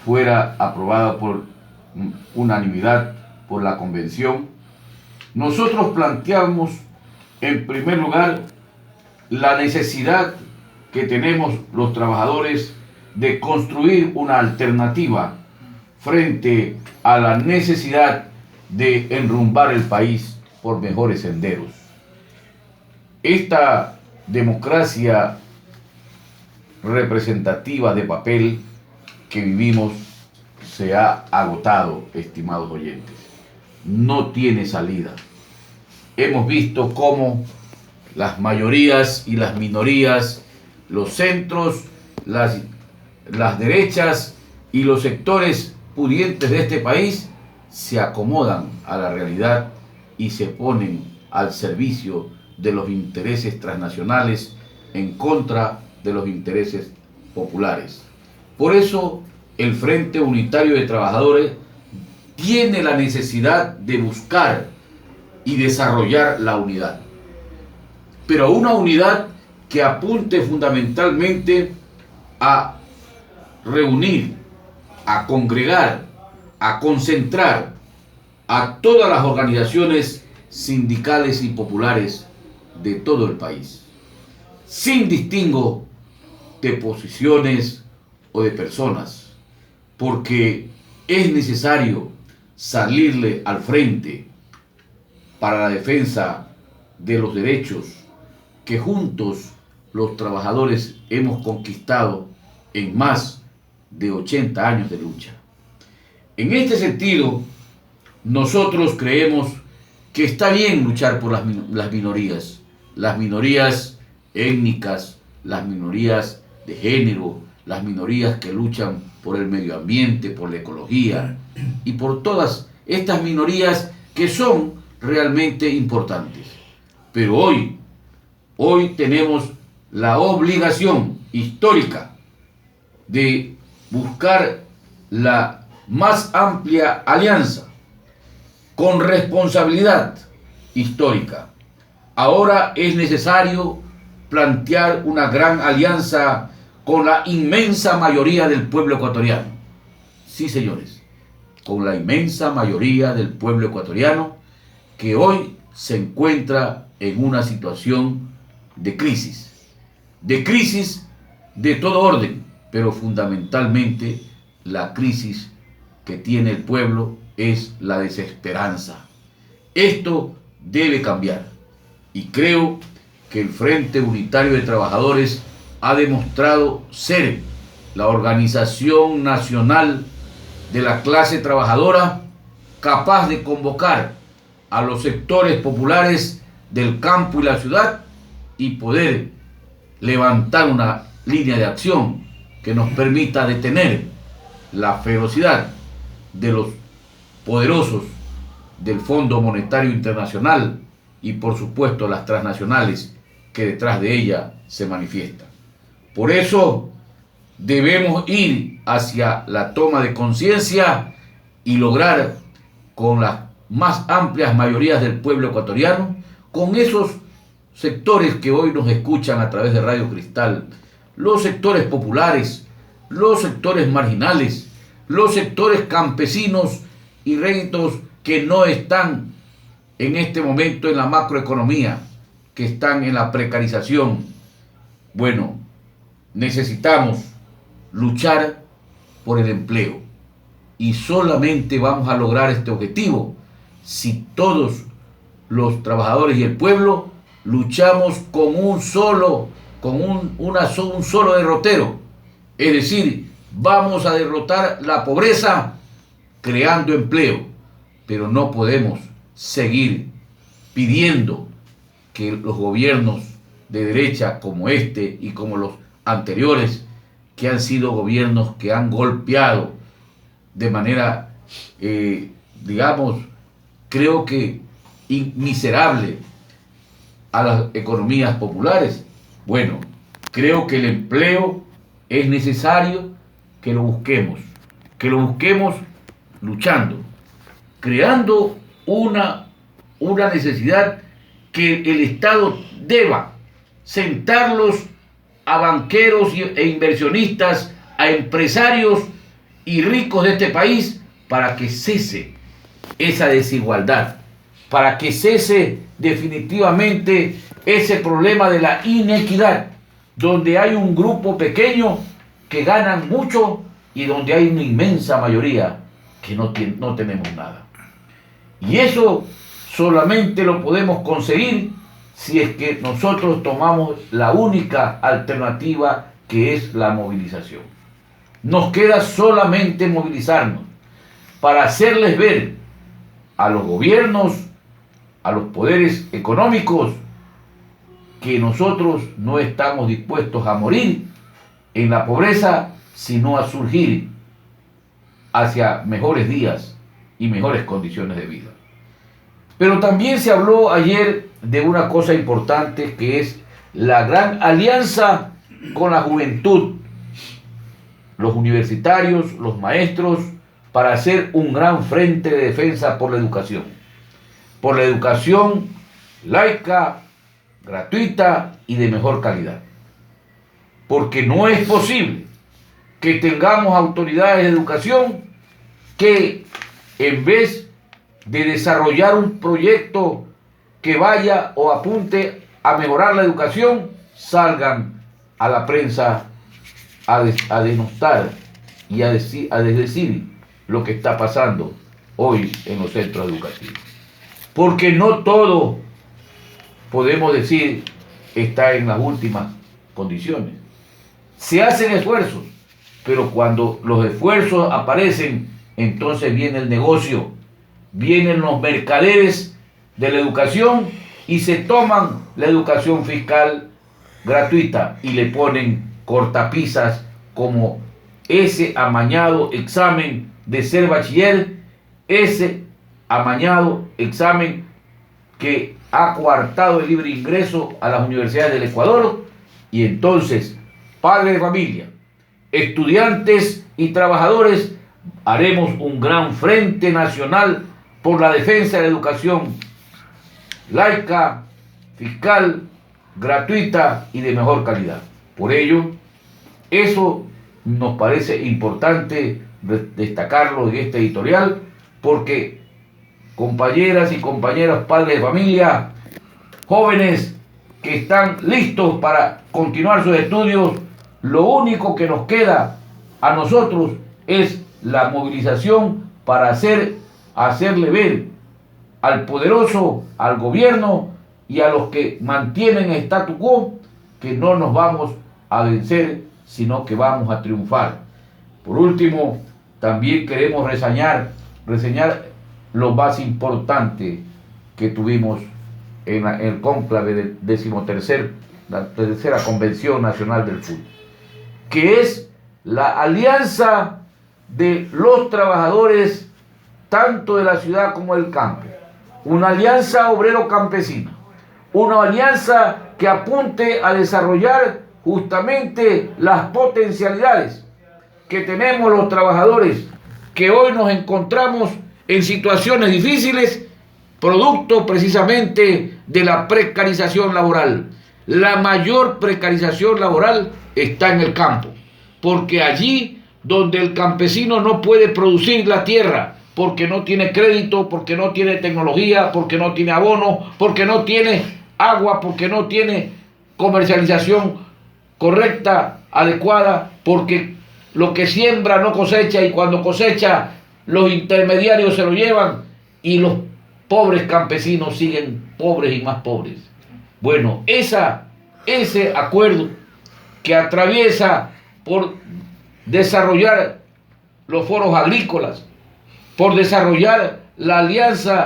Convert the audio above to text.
fuera aprobada por unanimidad por la convención, nosotros planteamos en primer lugar la necesidad que tenemos los trabajadores de construir una alternativa frente a la necesidad de enrumbar el país por mejores senderos. Esta democracia representativa de papel que vivimos se ha agotado, estimados oyentes. No tiene salida. Hemos visto cómo las mayorías y las minorías, los centros, las derechas y los sectores pudientes de este país se acomodan a la realidad y se ponen al servicio de los intereses transnacionales en contra de los intereses populares. Por eso el Frente Unitario de Trabajadores tiene la necesidad de buscar y desarrollar la unidad, pero una unidad que apunte fundamentalmente a reunir, a congregar, a concentrar a todas las organizaciones sindicales y populares de todo el país, sin distingo de posiciones o de personas, porque es necesario salirle al frente para la defensa de los derechos que juntos los trabajadores hemos conquistado en más de 80 años de lucha. En este sentido, nosotros creemos que está bien luchar por las minorías étnicas, las minorías de género, las minorías que luchan por el medio ambiente, por la ecología y por todas estas minorías que son realmente importantes. Pero hoy tenemos la obligación histórica de buscar la más amplia alianza con responsabilidad histórica. Ahora es necesario plantear una gran alianza con la inmensa mayoría del pueblo ecuatoriano. Sí, señores, con la inmensa mayoría del pueblo ecuatoriano que hoy se encuentra en una situación de crisis de todo orden, pero fundamentalmente la crisis que tiene el pueblo es la desesperanza. Esto debe cambiar y creo que el Frente Unitario de Trabajadores ha demostrado ser la organización nacional de la clase trabajadora capaz de convocar a los sectores populares del campo y la ciudad y poder levantar una línea de acción que nos permita detener la ferocidad de los poderosos del Fondo Monetario Internacional y por supuesto las transnacionales que detrás de ella se manifiestan. Por eso debemos ir hacia la toma de conciencia y lograr con las más amplias mayorías del pueblo ecuatoriano, con esos sectores que hoy nos escuchan a través de Radio Cristal, los sectores populares, los sectores marginales, los sectores campesinos y réditos que no están en este momento en la macroeconomía, que están en la precarización. Bueno, necesitamos luchar por el empleo y solamente vamos a lograr este objetivo si todos los trabajadores y el pueblo luchamos con un solo derrotero. Es decir, vamos a derrotar la pobreza creando empleo, pero no podemos seguir pidiendo que los gobiernos de derecha como este y como los anteriores, que han sido gobiernos que han golpeado de manera, creo que miserable a las economías populares. Bueno, creo que el empleo es necesario que lo busquemos luchando, creando una necesidad que el Estado deba sentarlos a banqueros e inversionistas, a empresarios y ricos de este país para que cese esa desigualdad, para que cese definitivamente ese problema de la inequidad, donde hay un grupo pequeño que ganan mucho y donde hay una inmensa mayoría que no tenemos nada. Y eso solamente lo podemos conseguir si es que nosotros tomamos la única alternativa, que es la movilización. Nos queda solamente movilizarnos para hacerles ver a los gobiernos, a los poderes económicos, que nosotros no estamos dispuestos a morir en la pobreza, sino a surgir hacia mejores días y mejores condiciones de vida. Pero también se habló ayer de una cosa importante, que es la gran alianza con la juventud, los universitarios, los maestros, para hacer un gran frente de defensa por la educación laica, gratuita y de mejor calidad. Porque no es posible que tengamos autoridades de educación que, en vez de desarrollar un proyecto que vaya o apunte a mejorar la educación, salgan a la prensa a denostar y a decir lo que está pasando hoy en los centros educativos. Porque no todo, podemos decir, está en las últimas condiciones. Se hacen esfuerzos, pero cuando los esfuerzos aparecen, entonces viene el negocio, vienen los mercaderes de la educación y se toman la educación fiscal gratuita y le ponen cortapisas como ese amañado examen de ser bachiller, ese amañado examen que ha coartado el libre ingreso a las universidades del Ecuador. Y entonces, padres de familia, estudiantes y trabajadores, haremos un gran frente nacional por la defensa de la educación laica, fiscal, gratuita y de mejor calidad. Por ello, eso nos parece importante destacarlo en este editorial, porque compañeras y compañeros, padres de familia, jóvenes que están listos para continuar sus estudios, lo único que nos queda a nosotros es la movilización para hacerle ver al poderoso, al gobierno y a los que mantienen el statu quo, que no nos vamos a vencer, sino que vamos a triunfar. Por último, también queremos reseñar lo más importante que tuvimos en el cónclave del la tercera Convención Nacional del Fútbol, que es la alianza de los trabajadores tanto de la ciudad como del campo, una alianza obrero-campesina, una alianza que apunte a desarrollar justamente las potencialidades que tenemos los trabajadores, que hoy nos encontramos en situaciones difíciles, producto precisamente de la precarización laboral. La mayor precarización laboral está en el campo, porque allí donde el campesino no puede producir la tierra, porque no tiene crédito, porque no tiene tecnología, porque no tiene abono, porque no tiene agua, porque no tiene comercialización correcta, adecuada, porque lo que siembra no cosecha, y cuando cosecha los intermediarios se lo llevan y los pobres campesinos siguen pobres y más pobres. Bueno, ese acuerdo que atraviesa por desarrollar los foros agrícolas, por desarrollar la alianza